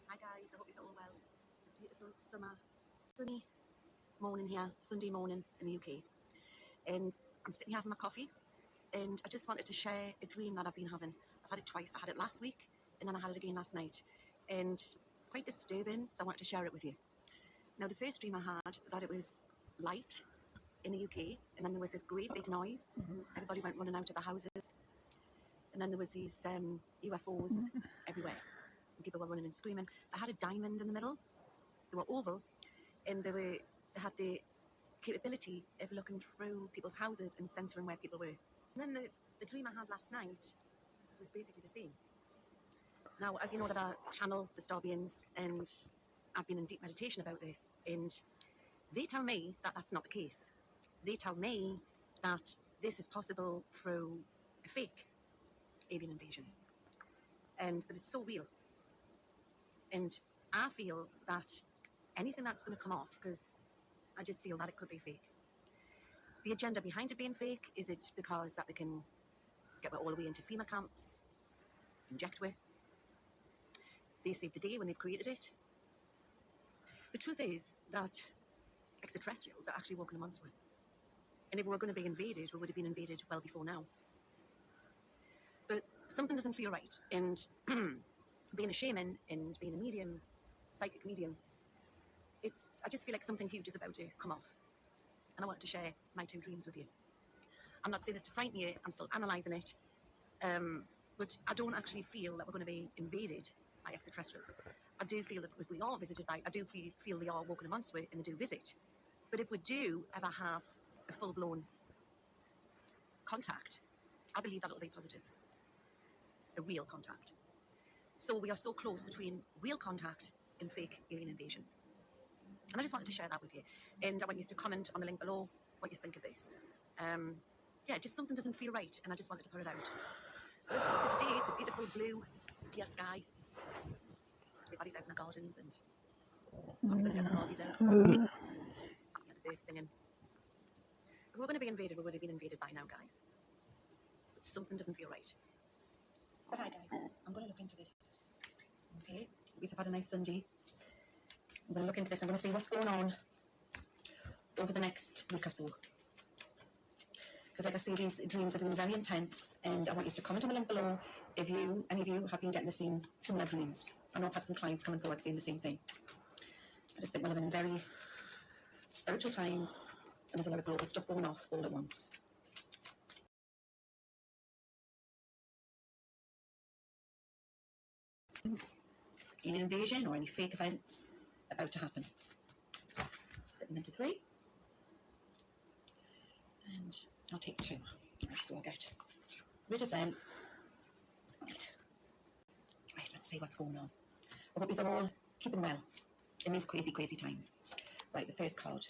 Hi guys, I hope you're all well. It's a beautiful summer, sunny morning here, Sunday morning in the UK. And I'm sitting here having my coffee, and I just wanted to share a dream that I've been having. I've had it twice. I had it last week, and then I had it again last night. And it's quite disturbing, so I wanted to share it with you. Now, the first dream I had, that it was light in the UK, and then there was this great big noise. Everybody went running out of the houses. And then there was these UFOs everywhere. And people were running and screaming. They had a diamond in the middle. They were oval, and they had the capability of looking through people's houses and censoring where people were. And then the dream I had last night was basically the same. Now, as you know, that I channel the Starbeings, and I've been in deep meditation about this, and they tell me that that's not the case. They tell me that this is possible through a fake alien invasion. But it's so real. And I feel that anything that's going to come off, because I just feel that it could be fake. The agenda behind it being fake, is it because that they can get all the way into FEMA camps, inject with? They saved the day when they've created it. The truth is that extraterrestrials are actually walking amongst us. And if we were going to be invaded, we would have been invaded well before now. But something doesn't feel right. And being a shaman and being a medium, psychic medium, I just feel like something huge is about to come off. And I wanted to share my two dreams with you. I'm not saying this to frighten you, I'm still analysing it. But I don't actually feel that we're going to be invaded by extraterrestrials. I do feel that if we are visited by, I do feel they are walking amongst us and they do visit. But if we do ever have a full-blown contact, I believe that it'll be positive. A real contact. So we are so close between real contact and fake alien invasion. And I just wanted to share that with you. And I want you to comment on the link below what you think of this. Yeah, just something doesn't feel right, and I just wanted to put it out. But for today, it's a beautiful blue, dear sky. Everybody's out in the gardens, and I'm going to get the hobbies out. Yeah, the birds singing. If we're going to be invaded, we would have been invaded by now, guys. But something doesn't feel right. So hi, guys. I'm going to look into this. Okay, we've had a nice Sunday. I'm going to look into this. I'm going to see what's going on over the next week or so. Because like I say, these dreams have been very intense, and I want you to comment on the link below if any of you have been getting the same similar dreams. I know I've had some clients coming forward saying the same thing. I just think we're living in very spiritual times, and there's a lot of global stuff going off all at once. Any invasion or any fake events about to happen. Split them into three. And I'll take two. Right, so I'll get rid of them. Right, let's see what's going on. I hope you're all keeping well in these crazy, crazy times. Right, the first card.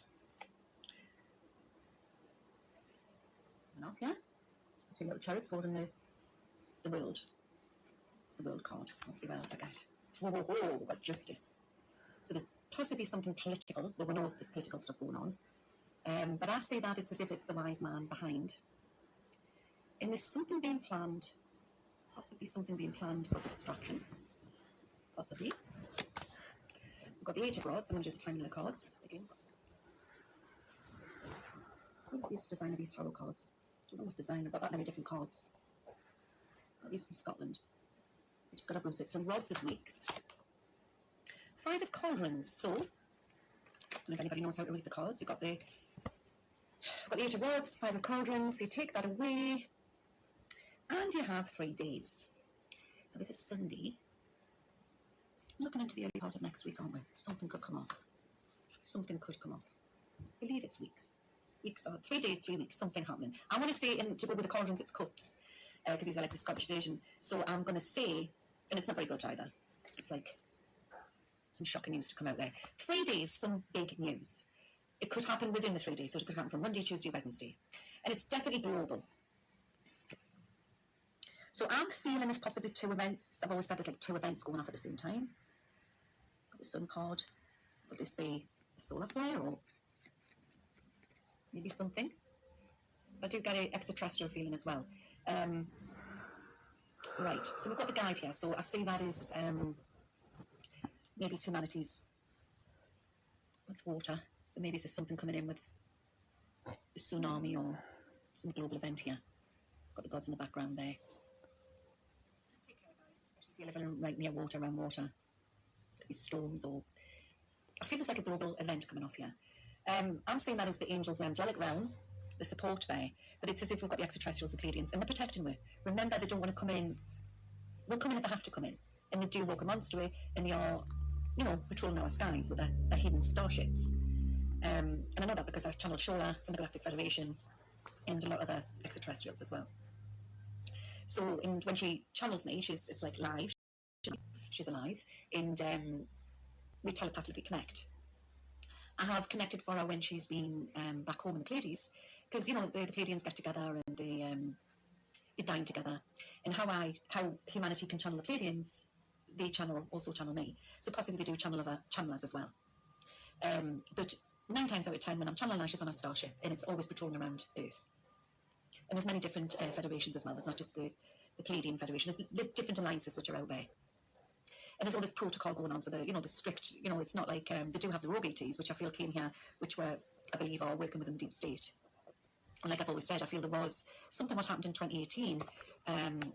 Enough, yeah? Two little cherubs holding the world. It's the world card. Let's see what else I get. Whoa, whoa, whoa, we've got justice. So there's possibly something political. Well, we know there's political stuff going on. But I say that it's as if it's the wise man behind. And there's something being planned. Possibly something being planned for destruction. Possibly. We've got the Eight of Rods. I'm going to do the timing of the cards again. I love this design of these tarot cards. I don't know what design. I've got that many different cards. Got these from Scotland. We just got up some rods as weeks. Five of Cauldrons. So, I don't know if anybody knows how to read the cards. You've got the Eight of Rods, Five of Cauldrons. So you take that away, and you have 3 days. So this is Sunday. Looking into the early part of next week, aren't we? Something could come off. Something could come off. I believe it's weeks. Weeks are 3 days, 3 weeks, something happening. I want to say, to go with the Cauldrons, it's cups. because he's like the Scottish version. So I'm going to say, and it's not very good either. It's like some shocking news to come out there. 3 days, some big news. It could happen within the 3 days, so it could happen from Monday, Tuesday, Wednesday. And it's definitely global. So I'm feeling there's possibly 2 events. I've always said there's like 2 events going off at the same time. Got the sun card. Could this be a solar flare or maybe something? I do get an extraterrestrial feeling as well. Right, so we've got the guide here. So I see that is maybe it's humanity's, that's water. So maybe there's something coming in with a tsunami or some global event here. Got the gods in the background there. Just take care, guys, especially if you're living right near water, around water. Could be storms or... I feel there's like a global event coming off here. I'm seeing that as the angels, the angelic realm, the support there, but it's as if we've got the extraterrestrials, the Pleiadians, and they're protecting we. Remember, they don't want to come in. They'll come in if they have to come in, and they do walk amongst we, and they are, you know, patrolling our skies with their hidden starships. And I know that because I channel Shola from the Galactic Federation, and a lot of the extraterrestrials as well. So, and when she channels me, it's like live. She's alive, and we telepathically connect. I have connected for her when she's been back home in the Pleiades, because, you know, the Pleiadians get together and they dine together. And how humanity can channel the Pleiadians, they also channel me. So possibly they do channel other channelers as well. But 9 times out of 10, when I'm channeling her, she's on a starship, and it's always patrolling around Earth. And there's many different federations as well. There's not just the Pleiadian Federation. There's different alliances which are out there. And there's all this protocol going on, so the strict, it's not like, they do have the rogue ETs, which I feel came here, which were, I believe, are working within the deep state. And like I've always said, I feel there was something what happened in 2018,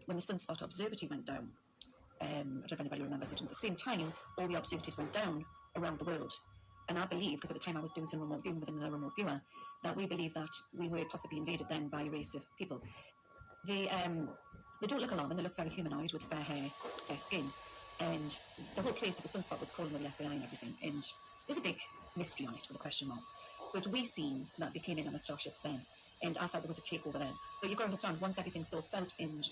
when the Sunspot Observatory went down. I don't know if anybody remembers it. At the same time, all the observatories went down around the world. And I believe, because at the time I was doing some remote viewing with another remote viewer, that we believe that we were possibly invaded then by a race of people. They don't look alarming, they look very humanoid with fair hair, fair skin. And the whole place of the Sunspot was calling with the FBI and everything. And there's a big mystery on it with a question mark. But we seen that they came in on the starships then. And I thought there was a takeover then. But you've got to understand, once everything sorts out and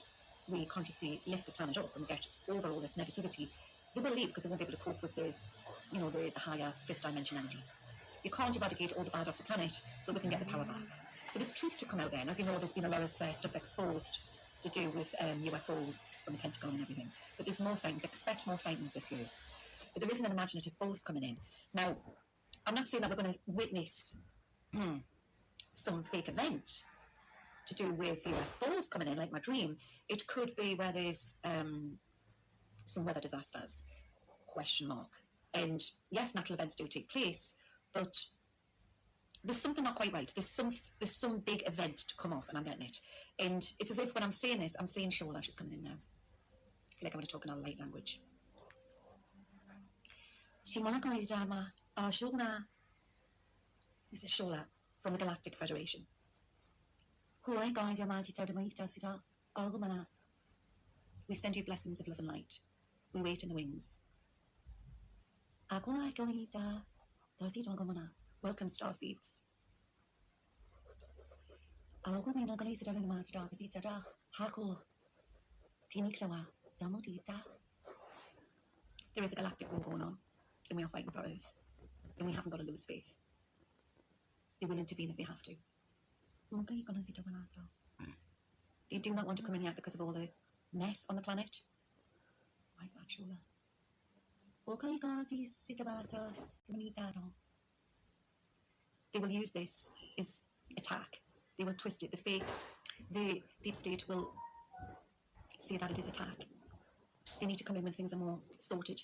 we consciously lift the planet up and get over all this negativity, they will leave because they won't be able to cope with the higher 5th dimension energy. You can't eradicate all the bad off the planet, but we can get the power back. So there's truth to come out there. And as you know, there's been a lot of stuff exposed to do with UFOs from the Pentagon and everything. But there's more sightings. Expect more sightings this year. But there isn't an imaginative force coming in. Now, I'm not saying that we're going to witness some fake event to do with UFOs coming in, like my dream. It could be where there's some weather disasters, question mark. And yes, natural events do take place, but there's something not quite right. There's some big event to come off, and I'm getting it. And it's as if when I'm saying this, I'm saying Shola, she's coming in now. I feel like I'm going to talk in a light language. Shola. This is Shola from the Galactic Federation. We send you blessings of love and light. We wait in the wings. Welcome, starseeds. There is a galactic war going on, and we are fighting for Earth, and we haven't got to lose faith. They will intervene if they have to. They do not want to come in yet because of all the mess on the planet. Why is that, Shola? They will use this as attack. They will twist it. The deep state will say that it is attack. They need to come in when things are more sorted.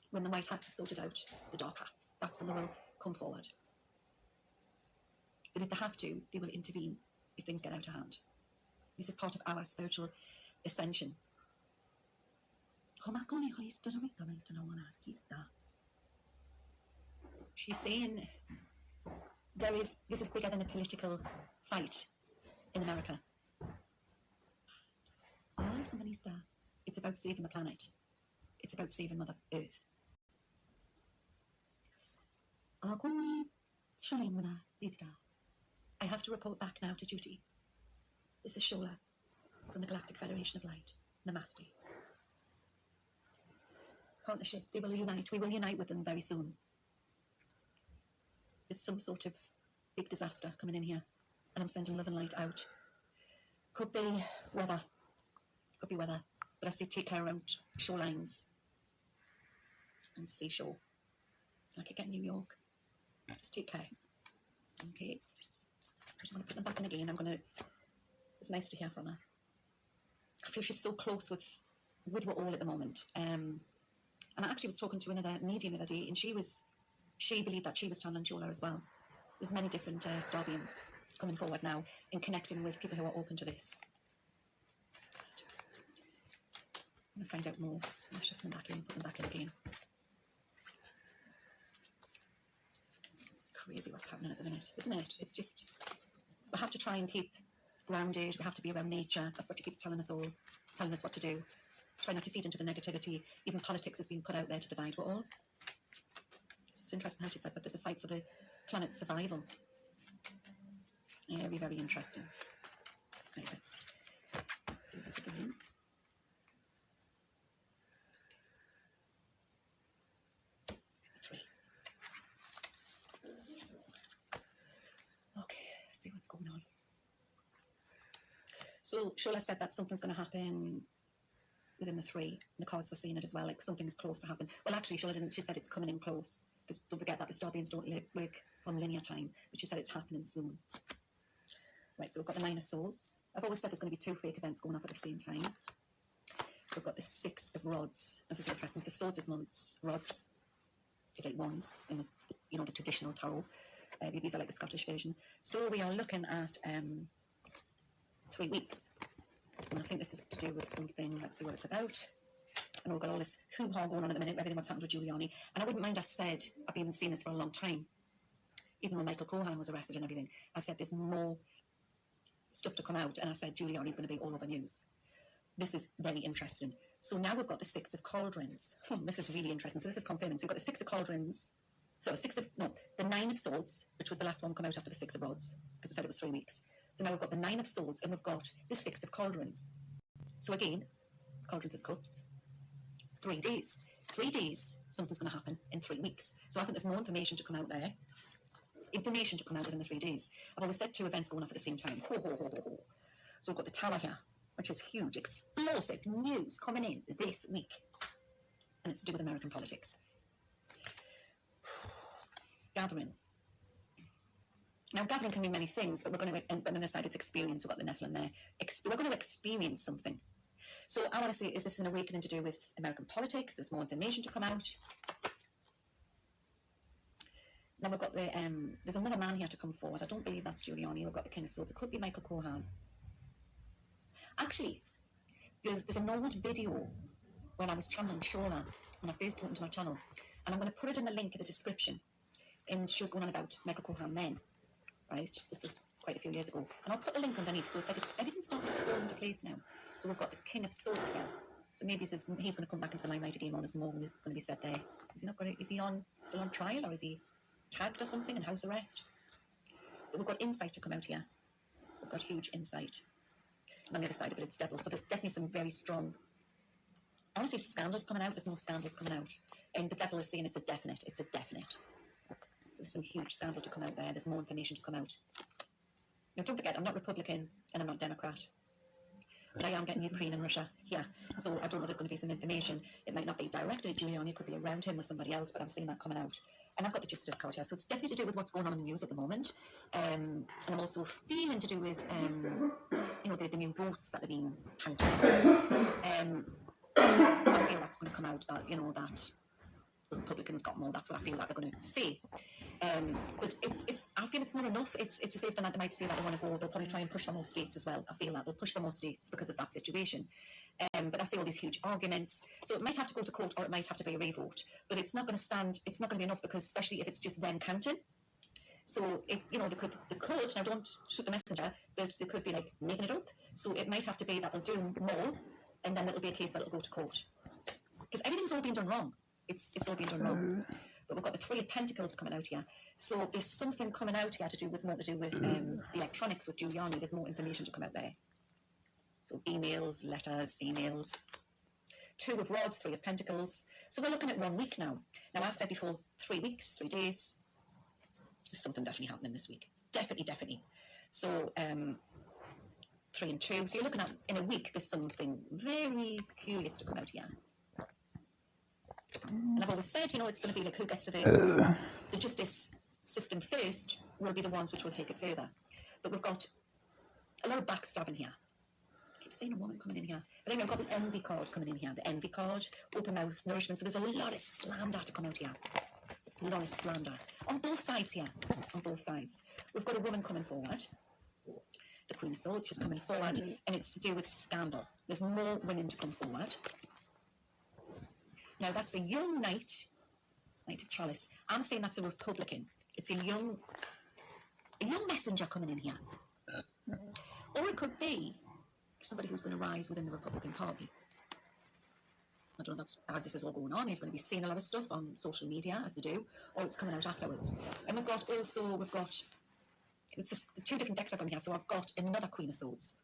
When the white hats have sorted out the dark hats, that's when they will come forward. But if they have to, they will intervene if things get out of hand. This is part of our spiritual ascension. She's saying this is bigger than a political fight in America. It's about saving the planet. It's about saving Mother Earth. I have to report back now to duty. This is Shola. from the Galactic Federation of Light. Namaste. Partnership, they will unite. We will unite with them very soon. There's some sort of big disaster coming in here, and I'm sending love and light out. Could be weather. Could be weather. But I say take care around shorelines and seashore. Like I get in New York. Just take care. Okay. I just want to put them back in again. It's nice to hear from her. I feel she's so close with we're all at the moment. And I actually was talking to another medium the other day, and she believed that she was channeling Shola as well. There's many different star beings coming forward now and connecting with people who are open to this. I'm going to find out more. I'll shut them back in, put them back in again. It's crazy what's happening at the minute, isn't it? It's just, we have to try and keep grounded. We have to be around nature. That's what she keeps telling us all, telling us what to do. Try not to feed into the negativity. Even politics is being put out there to divide we're all. So it's interesting how she said, but there's a fight for the planet's survival. Very, very interesting. Right, let's do this again. Three. Okay, let's see what's going on. So Shola said that something's going to happen within the three. The cards were seeing it as well, like something's close to happen. Well, actually, Shola didn't. She said it's coming in close. Because don't forget that the star beings don't work from linear time, but she said it's happening soon. Right, so we've got the Nine of Swords. I've always said there's going to be two fake events going off at the same time. We've got the Six of Rods. This is interesting. So swords is months, rods is like wands in the traditional tarot. These are like the Scottish version. So we are looking at 3 weeks. And I think this is to do with something, let's see what it's about. And we've got all this hoo-ha going on at the minute, everything what's happened with Giuliani. And I wouldn't mind, I said, I've been seeing this for a long time. Even when Michael Cohen was arrested and everything, I said there's more stuff to come out. And I said Giuliani's going to be all over news. This is very interesting. So now we've got the Six of Cauldrons. This is really interesting. So this is confirming. So we've got the Six of Cauldrons. So the Nine of Swords, which was the last one come out after the Six of Rods, because I said it was 3 weeks. So now we've got the Nine of Swords and we've got the Six of Cauldrons. So again, Cauldrons is cups. 3 days. 3 days, something's going to happen in 3 weeks. So I think there's more information to come out there. Information to come out within the 3 days. I've always said 2 events going off at the same time. Ho, ho, ho, ho, ho. So we've got the Tower here, which is huge, explosive news coming in this week. And it's to do with American politics. Gathering. Now, gathering can mean many things, but we're going to, and on this side, it's experience. We've got the Nephilim there. We're going to experience something. So I want to say, is this an awakening to do with American politics? There's more information to come out. Now we've got there's another man here to come forward. I don't believe that's Giuliani. We've got the King of Swords. It could be Michael Cohen. Actually, there's an old video when I was channeling Shola, when I first went into my channel. And I'm going to put it in the link in the description. And she was going on about Michael Cohen then. Right? This was quite a few years ago. And I'll put the link underneath. So it's like everything's starting to fall into place now. So we've got the King of Swords here. So maybe he's going to come back into the limelight again, or there's more going to be said there. Is he still on trial, or is he tagged or something in house arrest? But we've got insight to come out here. We've got huge insight. And on the other side of it, it's devil. So there's definitely some very strong, I want to say scandals coming out. There's no scandals coming out. And the devil is saying it's a definite. It's a definite. There's some huge scandal to come out there. There's more information to come out. Now, don't forget, I'm not Republican and I'm not Democrat. But I am getting Ukraine and Russia here. So I don't know if there's going to be some information. It might not be directed at Giuliani. It could be around him with somebody else, but I'm seeing that coming out. And I've got the Justice card here. So it's definitely to do with what's going on in the news at the moment. And I'm also feeling to do with, the new votes that are being counted. I feel that's going to come out that, that the Republicans got more. That's what I feel like they're going to say. But I feel it's not enough. It's as if they might say that they want to go. They'll probably try and push for more states as well. I feel that they'll push for more states because of that situation. But I see all these huge arguments. So it might have to go to court, or it might have to be a revote. But it's not going to stand. It's not going to be enough, because especially if it's just them counting. So they could now, don't shoot the messenger, but they could be like making it up. So it might have to be that they'll do more, and then it'll be a case that it'll go to court, because everything's all being done wrong. It's all being done wrong. But we've got the Three of Pentacles coming out here. So there's something coming out here more to do with the electronics with Giuliani. There's more information to come out there. So emails, letters, emails. 2 of Rods, 3 of Pentacles. So we're looking at 1 week now. Now, I said before, 3 weeks, 3 days. There's something definitely happening this week. Definitely. So 3 and 2. So you're looking at, in a week, there's something very curious to come out here. And I've always said, you know, it's going to be like who gets to the justice system first will be the ones which will take it further. But we've got a lot of backstabbing here. I keep saying a woman coming in here. But anyway, I've got the envy card coming in here. The envy card, open mouth, nourishment. So there's a lot of slander to come out here. A lot of slander. On both sides here. On both sides. We've got a woman coming forward. The Queen of Swords, she's coming forward. And it's to do with scandal. There's more women to come forward. Now, that's a young knight. Knight of Chalice. I'm saying that's a Republican. It's a young messenger coming in here. Or it could be somebody who's going to rise within the Republican Party. I don't know, that's, as this is all going on, he's going to be seeing a lot of stuff on social media, as they do, or it's coming out afterwards. And we've got, it's just the 2 different decks are coming here, so I've got another Queen of Swords.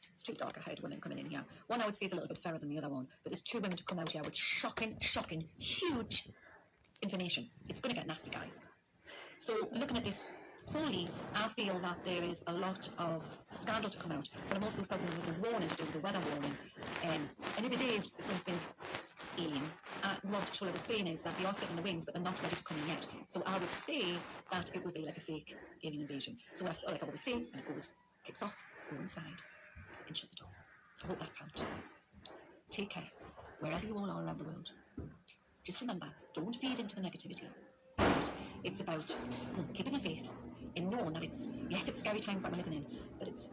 There's 2 darker-haired women coming in here. One I would say is a little bit fairer than the other one, but there's 2 women to come out here with shocking, huge information. It's going to get nasty, guys. So looking at this wholly, I feel that there is a lot of scandal to come out, but I'm also felt there was a warning to do with the weather warning. And if it is something alien, what Chulla was saying is that they are sitting in the wings, but they're not ready to come in yet. So I would say that it would be like a fake alien invasion. So like I always say, when it kicks off, go inside and shut the door. I hope that's helped. Take care, wherever you all are around the world. Just remember, don't feed into the negativity. It's about keeping your faith and knowing that it's scary times that we're living in, but it's